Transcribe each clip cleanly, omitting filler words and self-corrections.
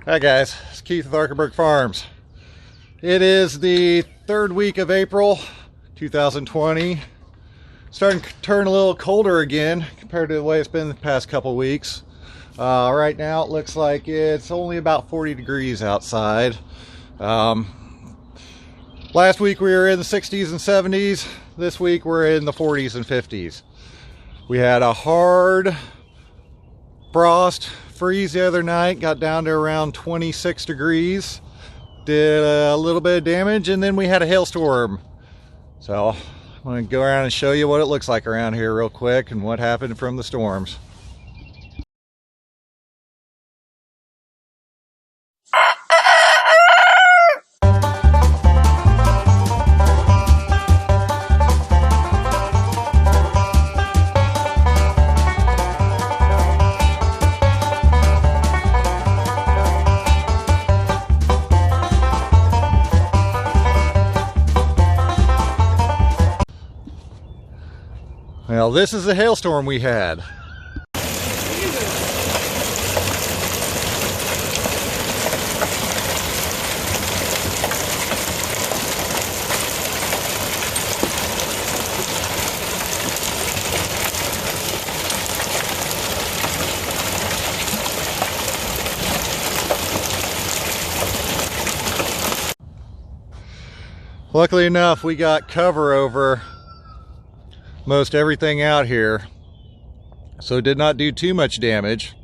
Hi guys, it's Keith with Arkenberg Farms. It is the third week of April 2020. Starting to turn a little colder again compared to the way it's been the past couple weeks. Right now it looks like it's only about 40 degrees outside. Last week we were in the 60s and 70s. This week we're in the 40s and 50s. We had a hard frost freeze the other night, got down to around 26 degrees, did a little bit of damage, and then we had a hailstorm. So I'm going to go around and show you what it looks like around here real quick and what happened from the storms. Well, this is the hailstorm we had. Luckily enough, we got cover over most everything out here, so it did not do too much damage.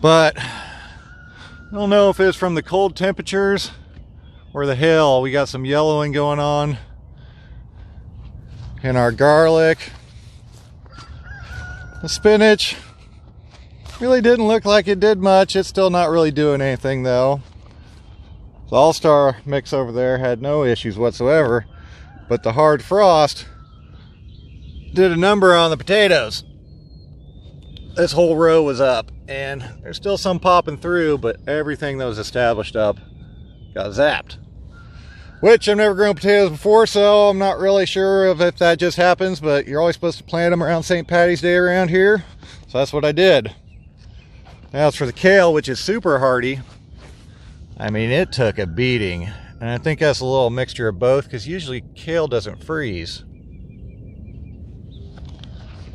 But I don't know if it's from the cold temperatures or the hail. We got some yellowing going on in our garlic. The spinach really didn't look like it did much. It's still not really doing anything though. The All-Star mix over there had no issues whatsoever. But the hard frost did a number on the potatoes. This whole row was up, and there's still some popping through, but everything that was established up got zapped. Which I've never grown potatoes before, so I'm not really sure if that just happens, but you're always supposed to plant them around St. Patty's Day around here. So that's what I did. Now as for the kale, which is super hardy, I mean, it took a beating. And I think that's a little mixture of both, because usually kale doesn't freeze.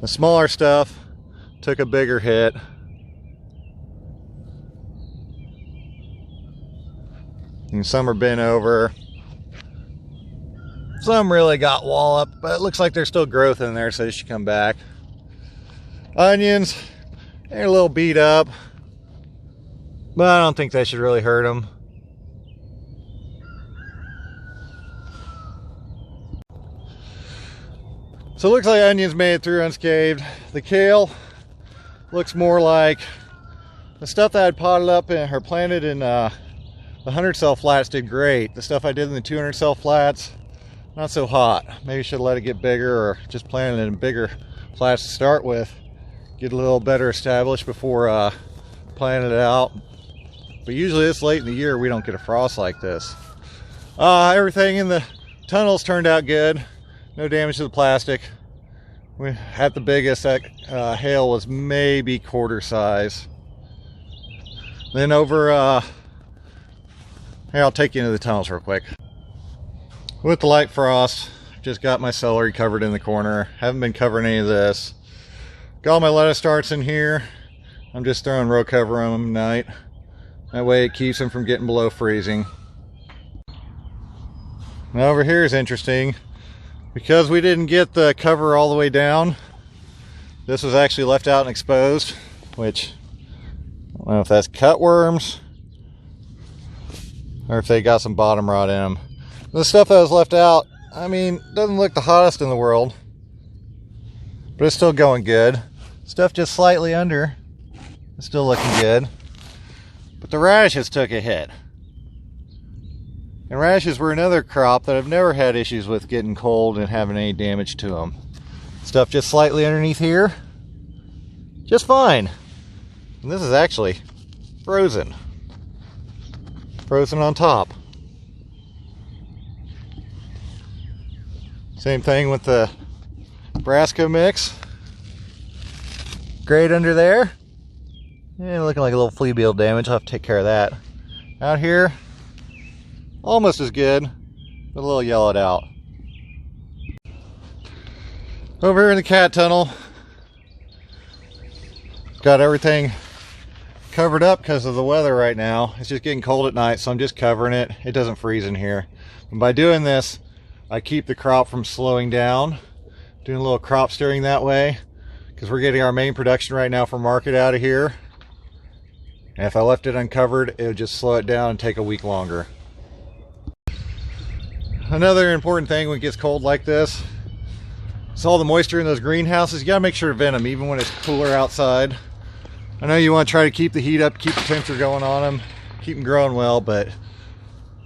The smaller stuff took a bigger hit. And some are bent over. Some really got walloped, but it looks like there's still growth in there, so they should come back. Onions, they're a little beat up, but I don't think they should really hurt them. So it looks like onions made it through unscathed. The kale looks more like the stuff that I had potted up or planted in the 100 cell flats did great. The stuff I did in the 200 cell flats, not so hot. Maybe should let it get bigger, or just plant it in bigger flats to start with. Get a little better established before planting it out. But usually this late in the year we don't get a frost like this. Everything in the tunnels turned out good. No damage to the plastic. We had the biggest. That hail was maybe quarter size. Then over, here, I'll take you into the tunnels real quick. With the light frost, just got my celery covered in the corner. Haven't been covering any of this. Got all my lettuce starts in here. I'm just throwing row cover on them tonight. That way it keeps them from getting below freezing. Now over here is interesting. Because we didn't get the cover all the way down, this was actually left out and exposed, which I don't know if that's cutworms or if they got some bottom rot in them. The stuff that was left out, I mean, doesn't look the hottest in the world, but it's still going good. Stuff just slightly under, it's still looking good. But the radishes took a hit. And radishes were another crop that I've never had issues with getting cold and having any damage to them. Stuff just slightly underneath here, just fine. And this is actually frozen. Frozen on top. Same thing with the Brasco mix. Great under there. Yeah, looking like a little flea beetle damage. I'll have to take care of that. Out here, almost as good, but a little yellowed out. Over here in the cat tunnel, got everything covered up because of the weather right now. It's just getting cold at night, so I'm just covering it. It doesn't freeze in here. And by doing this, I keep the crop from slowing down. Doing a little crop steering that way, because we're getting our main production right now for market out of here. And if I left it uncovered, it would just slow it down and take a week longer. Another important thing when it gets cold like this, is all the moisture in those greenhouses. You gotta make sure to vent them even when it's cooler outside. I know you want to try to keep the heat up, keep the temperature going on them, keep them growing well, but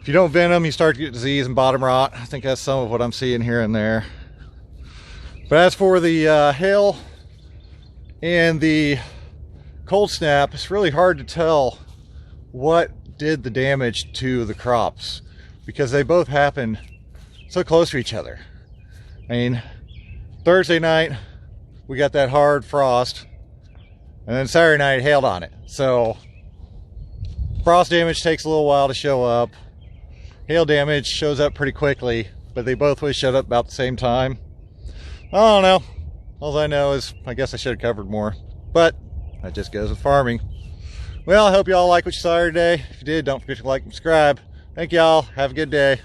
if you don't vent them, you start to get disease and bottom rot. I think that's some of what I'm seeing here and there. But as for the hail and the cold snap, it's really hard to tell what did the damage to the crops because they both happened so close to each other. I mean, Thursday night we got that hard frost, and then Saturday night it hailed on it. So frost damage takes a little while to show up. Hail damage shows up pretty quickly, but they both would showed up about the same time. I don't know. All I know is I guess I should have covered more, but that just goes with farming. Well, I hope y'all like what you saw here today. If you did, don't forget to like and subscribe. Thank y'all. Have a good day.